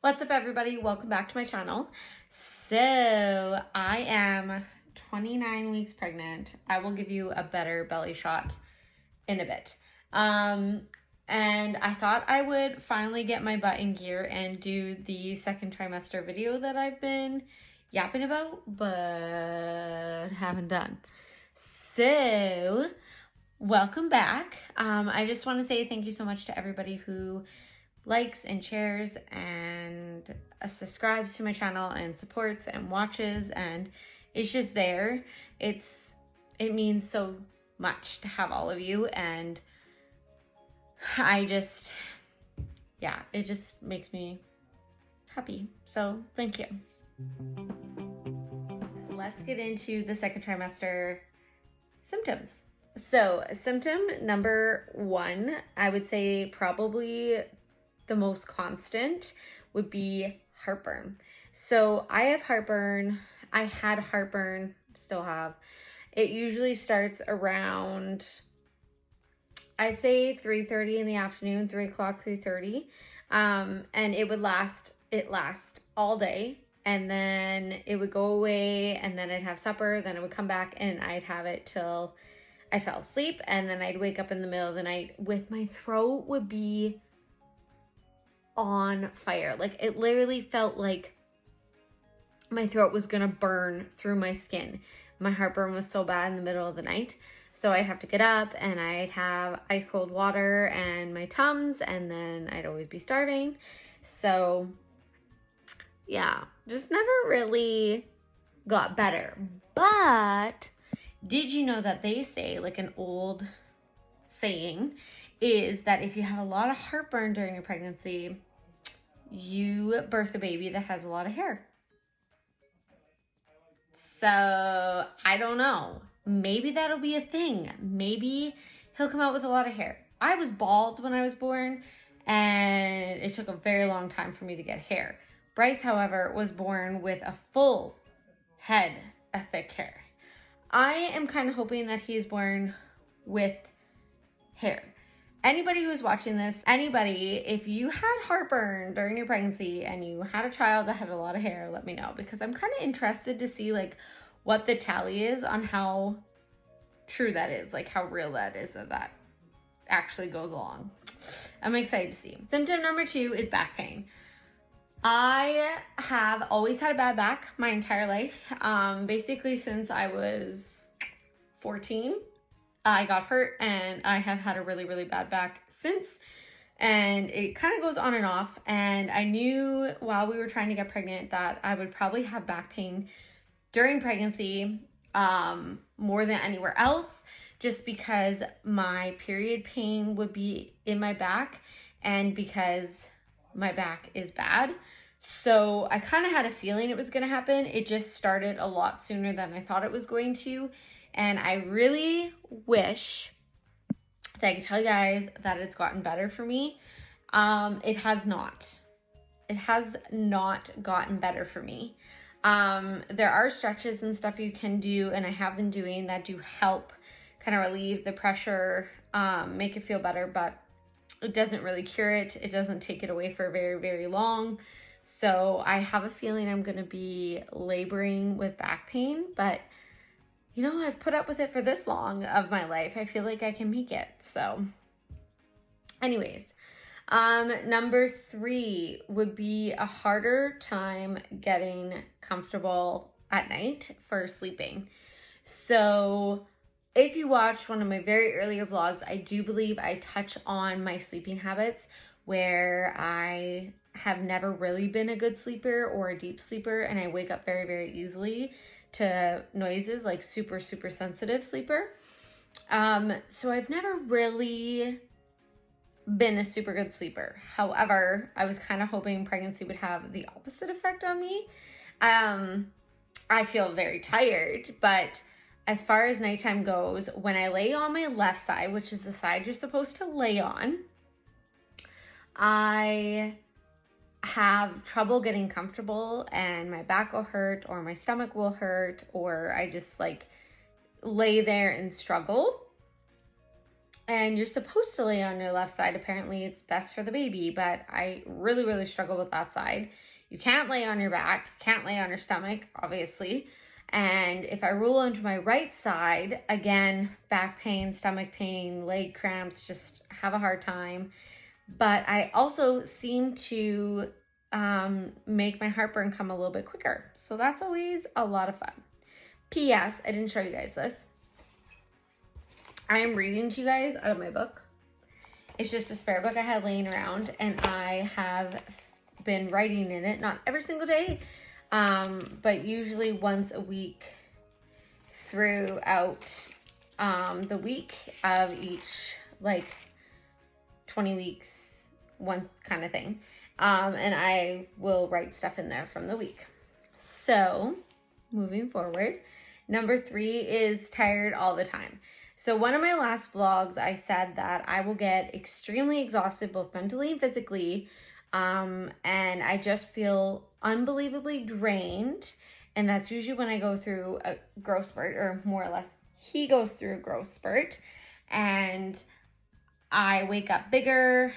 What's up, everybody? Welcome back to my channel. So I am 29 weeks pregnant. I will give you a better belly shot in a bit. And I thought I would finally get my butt in gear and do the second trimester video that I've been yapping about, but haven't done. So welcome back. I just want to say thank you so much to everybody who likes and shares and subscribes to my channel and supports and watches, and it's just there. It means so much to have all of you, and it just makes me happy. So thank you. Let's get into the second trimester symptoms. So symptom number one, I would say probably the most constant, would be heartburn. So I have heartburn. I had heartburn, still have. It usually starts around, I'd say 3:30 in the afternoon, 3 o'clock, 3:30. And it lasts all day. And then it would go away, and then I'd have supper, then it would come back, and I'd have it till I fell asleep. And then I'd wake up in the middle of the night with my throat would be on fire. Like, it literally felt like my throat was gonna burn through my skin. My heartburn was so bad in the middle of the night. So I'd have to get up and I'd have ice cold water and my Tums, and then I'd always be starving. So yeah, just never really got better. But did you know that they say, like an old saying is that if you have a lot of heartburn during your pregnancy, you birth a baby that has a lot of hair. So I don't know. Maybe that'll be a thing. Maybe he'll come out with a lot of hair. I was bald when I was born, and it took a very long time for me to get hair. Bryce, however, was born with a full head of thick hair. I am kind of hoping that he is born with hair. Anybody who's watching this, if you had heartburn during your pregnancy and you had a child that had a lot of hair, let me know, because I'm kind of interested to see like what the tally is on how true that is, like how real that is, that actually goes along. I'm excited to see. Symptom number two is back pain. I have always had a bad back my entire life. Basically since I was 14. I got hurt, and I have had a really, really bad back since, and it kind of goes on and off. And I knew while we were trying to get pregnant that I would probably have back pain during pregnancy more than anywhere else, just because my period pain would be in my back, and because my back is bad. So I kind of had a feeling it was going to happen. It just started a lot sooner than I thought it was going to. And I really wish that I could tell you guys that it's gotten better for me. It has not. It has not gotten better for me. There are stretches and stuff you can do, and I have been doing that do help kind of relieve the pressure, make it feel better, but it doesn't really cure it. It doesn't take it away for very, very long. So I have a feeling I'm going to be laboring with back pain, but you know, I've put up with it for this long of my life. I feel like I can make it. So anyways, number three would be a harder time getting comfortable at night for sleeping. So if you watched one of my very earlier vlogs, I do believe I touch on my sleeping habits, where I have never really been a good sleeper or a deep sleeper, and I wake up very, very easily to noises, like super, super sensitive sleeper. So I've never really been a super good sleeper. However, I was kind of hoping pregnancy would have the opposite effect on me. I feel very tired, but as far as nighttime goes, when I lay on my left side, which is the side you're supposed to lay on, I have trouble getting comfortable, and my back will hurt, or my stomach will hurt, or I just like lay there and struggle. And you're supposed to lay on your left side. Apparently it's best for the baby, but I really, really struggle with that side. You can't lay on your back, you can't lay on your stomach, obviously. And if I roll onto my right side, again, back pain, stomach pain, leg cramps, just have a hard time. But I also seem to make my heartburn come a little bit quicker. So that's always a lot of fun. P.S. I didn't show you guys this. I am reading to you guys out of my book. It's just a spare book I had laying around, and I have been writing in it, not every single day, but usually once a week throughout the week of each, like 20 weeks, one kind of thing. And I will write stuff in there from the week. So moving forward, number 3 is tired all the time. So one of my last vlogs, I said that I will get extremely exhausted, both mentally and physically. And I just feel unbelievably drained. And that's usually when I go through a growth spurt, or more or less, he goes through a growth spurt. And I wake up bigger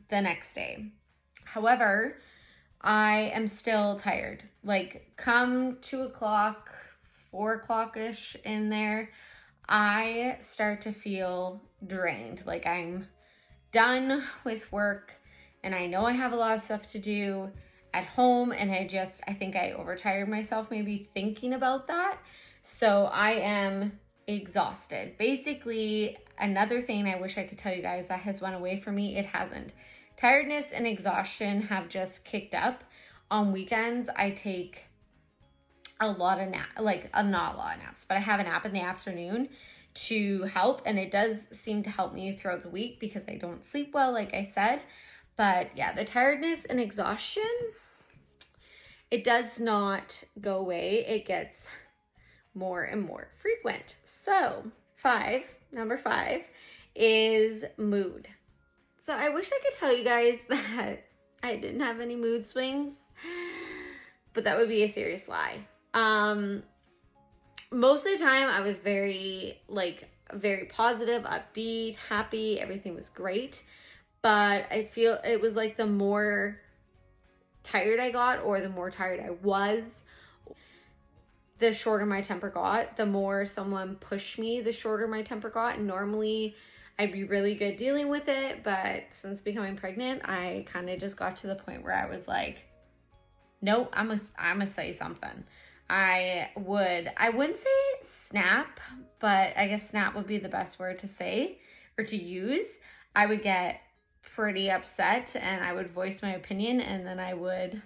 the next day. However, I am still tired. Like come 2 o'clock, 4 o'clock-ish in there, I start to feel drained. Like I'm done with work and I know I have a lot of stuff to do at home, and I think I overtired myself maybe thinking about that. So I am exhausted. Basically, another thing I wish I could tell you guys that has went away from me, it hasn't. Tiredness and exhaustion have just kicked up. On weekends, I take a lot of not a lot of naps, but I have a nap in the afternoon to help, and it does seem to help me throughout the week because I don't sleep well, like I said. But yeah, the tiredness and exhaustion, it does not go away. It gets more and more frequent. So number 5 is mood. So I wish I could tell you guys that I didn't have any mood swings, but that would be a serious lie. Most of the time I was very positive, upbeat, happy, everything was great. But I feel it was like the more tired I got, or the more tired I was, the shorter my temper got. The more someone pushed me, the shorter my temper got. And normally I'd be really good dealing with it, but since becoming pregnant, I kind of just got to the point where I was like, no, I'm gonna say something. I wouldn't say snap, but I guess snap would be the best word to say or to use. I would get pretty upset and I would voice my opinion, and then I would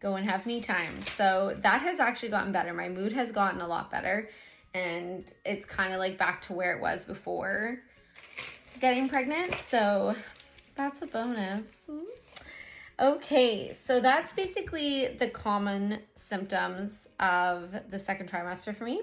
go and have me time. So that has actually gotten better. My mood has gotten a lot better, and it's kind of like back to where it was before getting pregnant. So that's a bonus. Okay, so that's basically the common symptoms of the second trimester for me.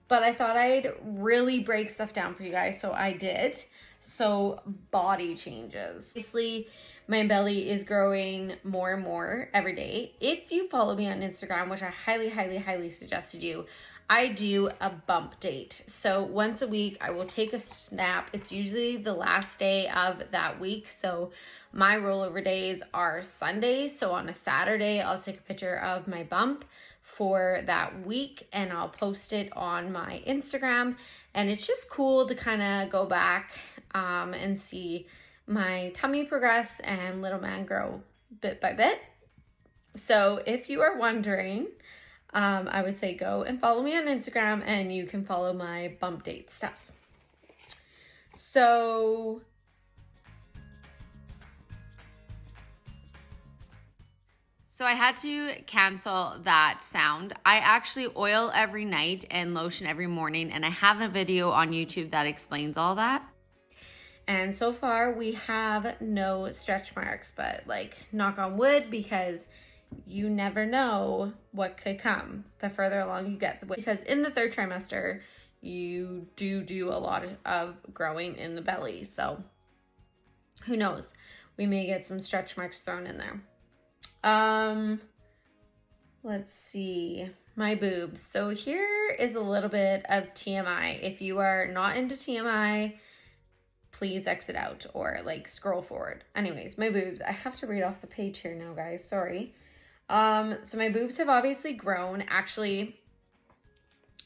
But I thought I'd really break stuff down for you guys, so I did. So body changes. Obviously, my belly is growing more and more every day. If you follow me on Instagram, which I highly, highly, highly suggested you, I do a bump date. So once a week, I will take a snap. It's usually the last day of that week. So my rollover days are Sundays. So on a Saturday, I'll take a picture of my bump for that week and I'll post it on my Instagram. And it's just cool to kind of go back and see my tummy progress and little man grow bit by bit. So if you are wondering, I would say go and follow me on Instagram and you can follow my bump date stuff. So I had to cancel that sound. I actually oil every night and lotion every morning, and I have a video on YouTube that explains all that. And so far we have no stretch marks, but like knock on wood, because you never know what could come the further along you get. Because in the third trimester, you do a lot of growing in the belly. So who knows? We may get some stretch marks thrown in there. Let's see. my boobs. So here is a little bit of TMI. If you are not into TMI, please exit out or like scroll forward. Anyways, my boobs. I have to read off the page here now, guys. Sorry. So my boobs have obviously grown. Actually,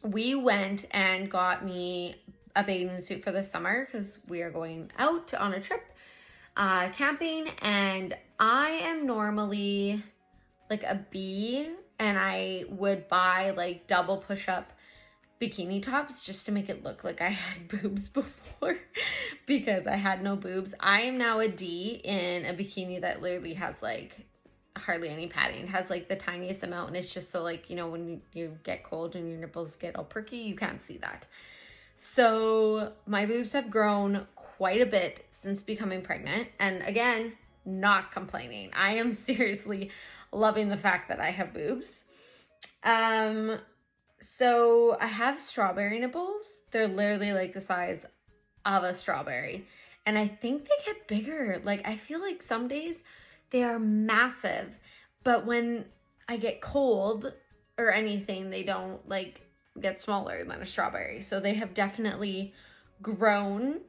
we went and got me a bathing suit for the summer because we are going out on a trip camping, and I am normally like a B, and I would buy like double push-up bikini tops just to make it look like I had boobs before because I had no boobs. I am now a D in a bikini that literally has like hardly any padding. It has like the tiniest amount, and it's just so like, you know, when you get cold and your nipples get all perky, you can't see that. So my boobs have grown quite a bit since becoming pregnant, and again, not complaining. I am seriously loving the fact that I have boobs. So I have strawberry nipples. They're literally like the size of a strawberry, and I think they get bigger. Like I feel like some days they are massive, but when I get cold or anything, they don't like get smaller than a strawberry. So they have definitely grown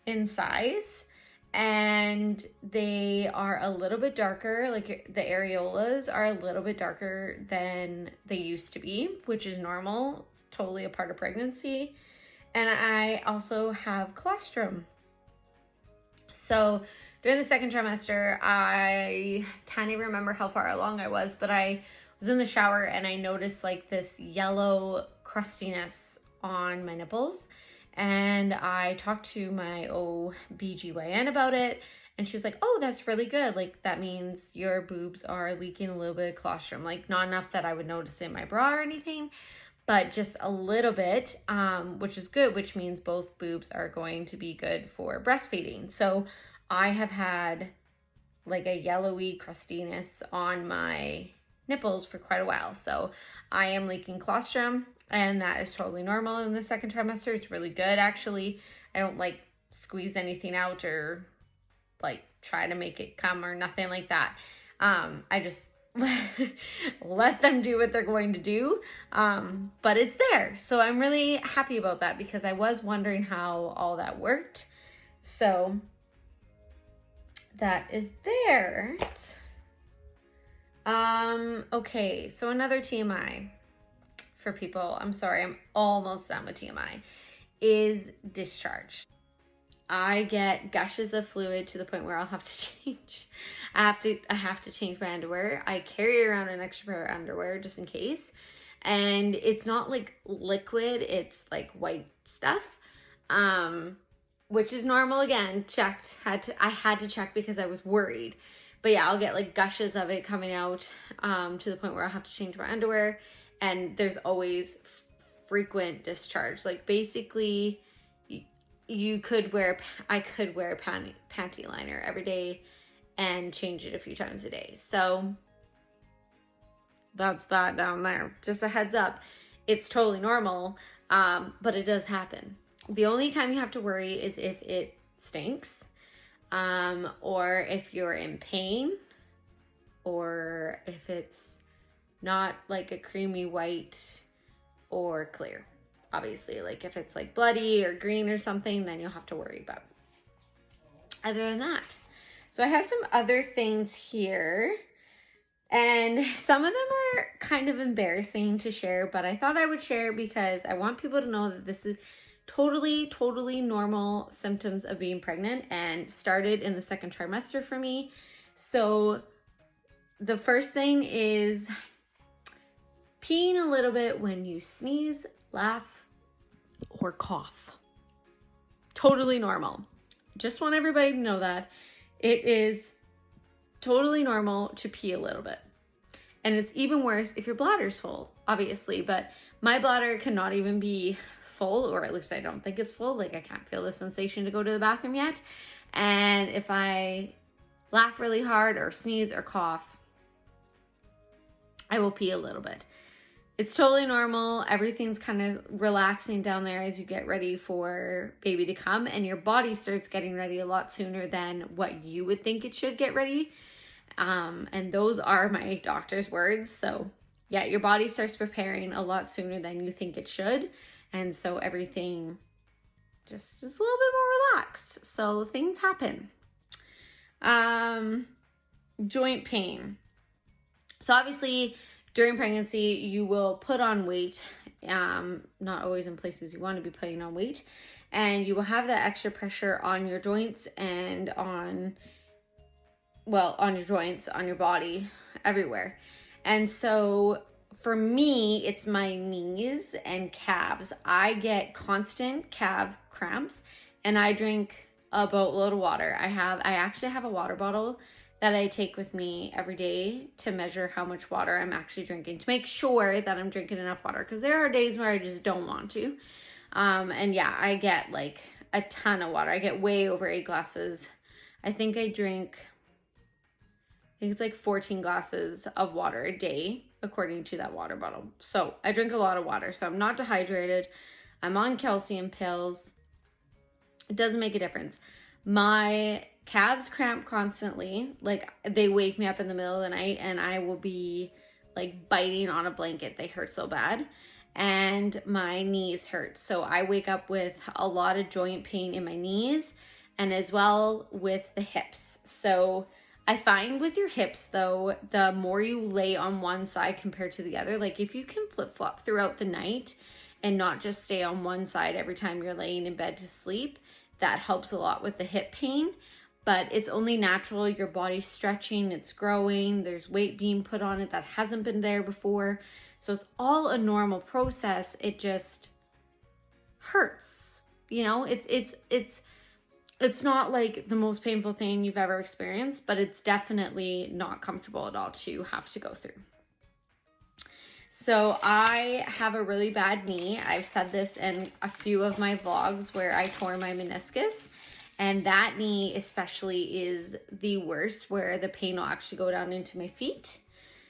in size, and they are a little bit darker. Like the areolas are a little bit darker than they used to be, which is normal. It's totally a part of pregnancy. And I also have colostrum. So during the second trimester, I can't even remember how far along I was, but I was in the shower and I noticed like this yellow crustiness on my nipples. And I talked to my OBGYN about it, and she was like, oh, that's really good. Like that means your boobs are leaking a little bit of colostrum. Like not enough that I would notice in my bra or anything, but just a little bit, which is good, which means both boobs are going to be good for breastfeeding. So I have had like a yellowy crustiness on my nipples for quite a while. So I am leaking colostrum, and that is totally normal in the second trimester. It's really good, actually. I don't like squeeze anything out or like try to make it come or nothing like that. I just let them do what they're going to do. But it's there. So I'm really happy about that because I was wondering how all that worked. So that is there. Okay, so another TMI for people, I'm sorry, I'm almost done with TMI, is discharge. I get gushes of fluid to the point where I'll have to change. I have to change my underwear. I carry around an extra pair of underwear just in case. And it's not like liquid, it's like white stuff. Which is normal again, checked. I had to check because I was worried. But yeah, I'll get like gushes of it coming out to the point where I'll have to change my underwear. And there's always frequent discharge. Like basically, I could wear a panty liner every day and change it a few times a day. So that's that down there. Just a heads up. It's totally normal, but it does happen. The only time you have to worry is if it stinks, or if you're in pain, or if it's not like a creamy white or clear. Obviously, like if it's like bloody or green or something, then you'll have to worry about. Other than that, so I have some other things here, and some of them are kind of embarrassing to share, but I thought I would share because I want people to know that this is totally normal symptoms of being pregnant and started in the second trimester for me. So the first thing is peeing a little bit when you sneeze, laugh, or cough. Totally normal. Just want everybody to know that it is totally normal to pee a little bit. And it's even worse if your bladder's full, obviously, but my bladder cannot even be full, or at least I don't think it's full. Like I can't feel the sensation to go to the bathroom yet. And if I laugh really hard or sneeze or cough, I will pee a little bit. It's totally normal. Everything's kind of relaxing down there as you get ready for baby to come, and your body starts getting ready a lot sooner than what you would think it should get ready. And those are my doctor's words. So yeah, your body starts preparing a lot sooner than you think it should. And so everything just is a little bit more relaxed. So things happen. Joint pain. So obviously during pregnancy, you will put on weight, not always in places you want to be putting on weight, and you will have that extra pressure on your joints and on your joints, on your body, everywhere. And so for me, it's my knees and calves. I get constant calf cramps, and I drink a boatload of water. I actually have a water bottle that I take with me every day to measure how much water I'm actually drinking, to make sure that I'm drinking enough water, because there are days where I just don't want to. And yeah, I get like a ton of water. I get way over 8 glasses. I think it's like 14 glasses of water a day, according to that water bottle. So I drink a lot of water. So I'm not dehydrated. I'm on calcium pills. It doesn't make a difference. My calves cramp constantly. Like, they wake me up in the middle of the night and I will be like biting on a blanket. They hurt so bad. And my knees hurt. So I wake up with a lot of joint pain in my knees, and as well with the hips. So I find with your hips though, the more you lay on one side compared to the other, like if you can flip-flop throughout the night and not just stay on one side every time you're laying in bed to sleep, that helps a lot with the hip pain. But it's only natural. Your body's stretching, it's growing, there's weight being put on it that hasn't been there before. So it's all a normal process. It just hurts. You know, it's not like the most painful thing you've ever experienced, but it's definitely not comfortable at all to have to go through. So I have a really bad knee. I've said this in a few of my vlogs where I tore my meniscus, and that knee especially is the worst, where the pain will actually go down into my feet.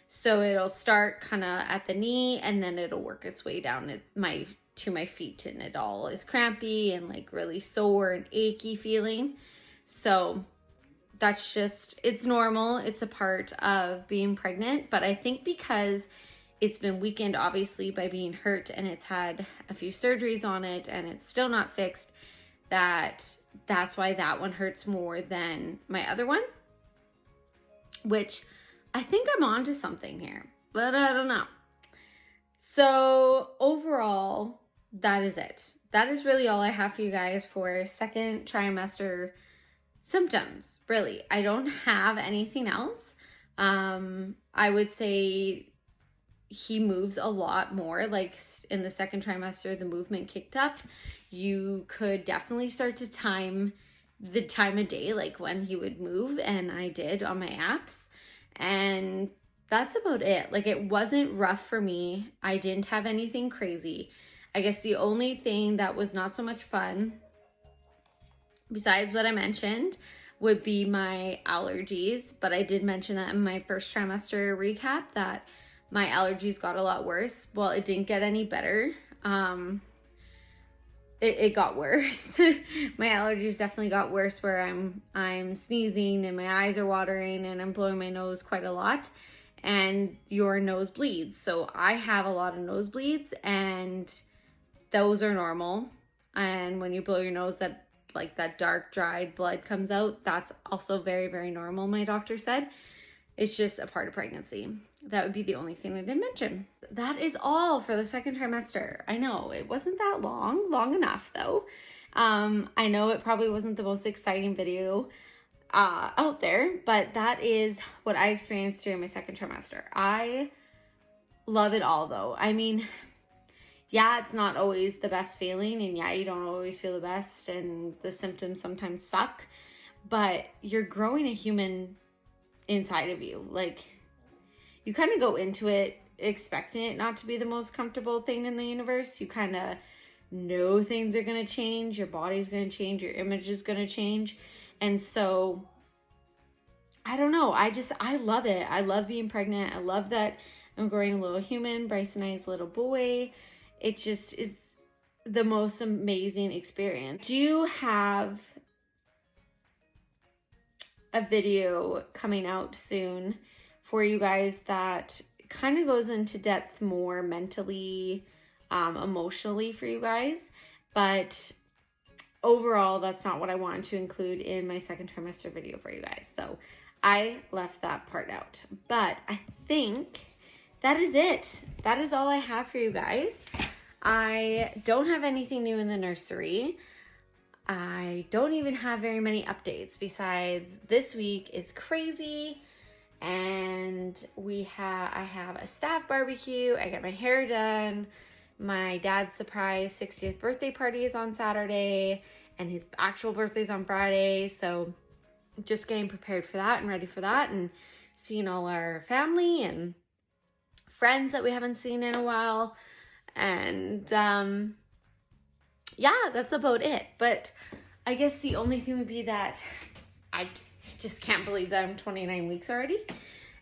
So it'll start kind of at the knee and then it'll work its way down to my feet, and it all is crampy and like really sore and achy feeling. So that's just, it's normal. It's a part of being pregnant. But I think because it's been weakened obviously by being hurt, and it's had a few surgeries on it and it's still not fixed, that's why that one hurts more than my other one, which I think I'm onto something here, but I don't know. So overall, that is it. That is really all I have for you guys for second trimester symptoms. Really, I don't have anything else. I would say he moves a lot more. Like in the second trimester, the movement kicked up. You could definitely start to time the time of day, like when he would move, and I did on my apps. And that's about it. Like, it wasn't rough for me. I didn't have anything crazy. I guess the only thing that was not so much fun, besides what I mentioned, would be my allergies. But I did mention that in my first trimester recap, that my allergies got a lot worse. Well, it didn't get any better. It got worse. My allergies definitely got worse, where I'm sneezing and my eyes are watering and I'm blowing my nose quite a lot, and your nose bleeds. So I have a lot of nosebleeds, and those are normal. And when you blow your nose, that dark dried blood comes out. That's also very, very normal, my doctor said. It's just a part of pregnancy. That would be the only thing I didn't mention. That is all for the second trimester. I know it wasn't that long enough though. I know it probably wasn't the most exciting video out there, but that is what I experienced during my second trimester. I love it all though. I mean, yeah, it's not always the best feeling, and yeah, you don't always feel the best, and the symptoms sometimes suck, but you're growing a human inside of you. Like, you kind of go into it expecting it not to be the most comfortable thing in the universe. You kind of know things are going to change. Your body's going to change. Your image is going to change. And so, I don't know. I love it. I love being pregnant. I love that I'm growing a little human. Bryce and I's little boy. It just is the most amazing experience. I do have a video coming out soon for you guys that kind of goes into depth more mentally, emotionally for you guys. But overall, that's not what I wanted to include in my second trimester video for you guys. So I left that part out. But I think that is it. That is all I have for you guys. I don't have anything new in the nursery. I don't even have very many updates besides this week is crazy. And I have a staff barbecue. I got my hair done. My dad's surprise 60th birthday party is on Saturday, and his actual birthday's on Friday. So just getting prepared for that and ready for that, and seeing all our family and friends that we haven't seen in a while. And yeah, that's about it. But I guess the only thing would be that I just can't believe that I'm 29 weeks already.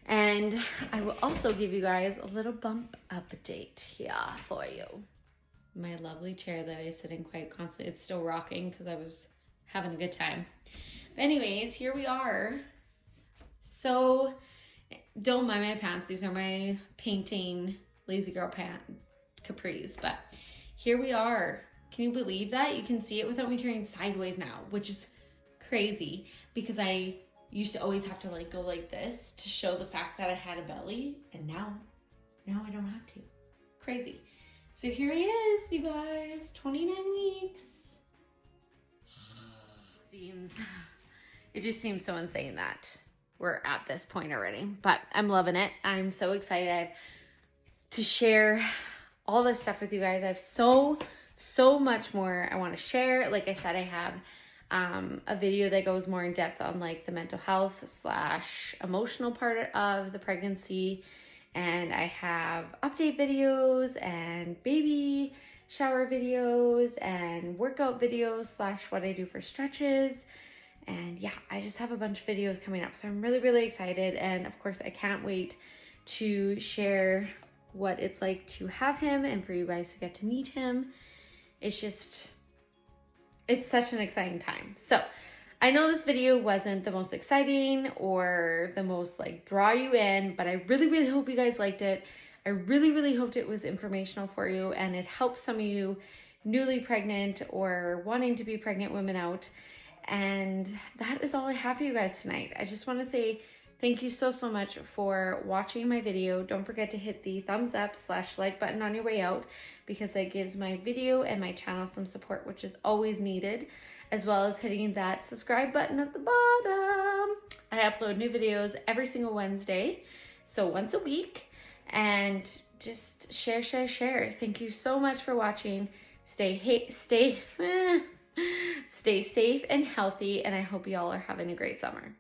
And I will also give you guys a little bump update here for you. My lovely chair that I sit in quite constantly, it's still rocking because I was having a good time. But anyways, here we are. So don't mind my pants. These are my painting lazy girl pant capris. But here we are. Can you believe that? You can see it without me turning sideways now, which is crazy because I used to always have to like go like this to show the fact that I had a belly, and now I don't have to. Crazy. So here he is, you guys, 29 weeks. It just seems so insane that we're at this point already, but I'm loving it. I'm so excited to share all this stuff with you guys. I have so much more I want to share. Like I said, I have a video that goes more in depth on like the mental health / emotional part of the pregnancy. And I have update videos and baby shower videos and workout videos / what I do for stretches. And yeah, I just have a bunch of videos coming up. So I'm really excited. And of course, I can't wait to share what it's like to have him and for you guys to get to meet him. It's such an exciting time. So I know this video wasn't the most exciting or the most like draw you in, but I really hope you guys liked it. I really hoped it was informational for you and it helps some of you newly pregnant or wanting to be pregnant women out. And that is all I have for you guys tonight. I just want to say thank you so much for watching my video. Don't forget to hit the thumbs up / like button on your way out because that gives my video and my channel some support, which is always needed, as well as hitting that subscribe button at the bottom. I upload new videos every single Wednesday, so once a week, and just share. Thank you so much for watching. Stay safe and healthy, and I hope you all are having a great summer.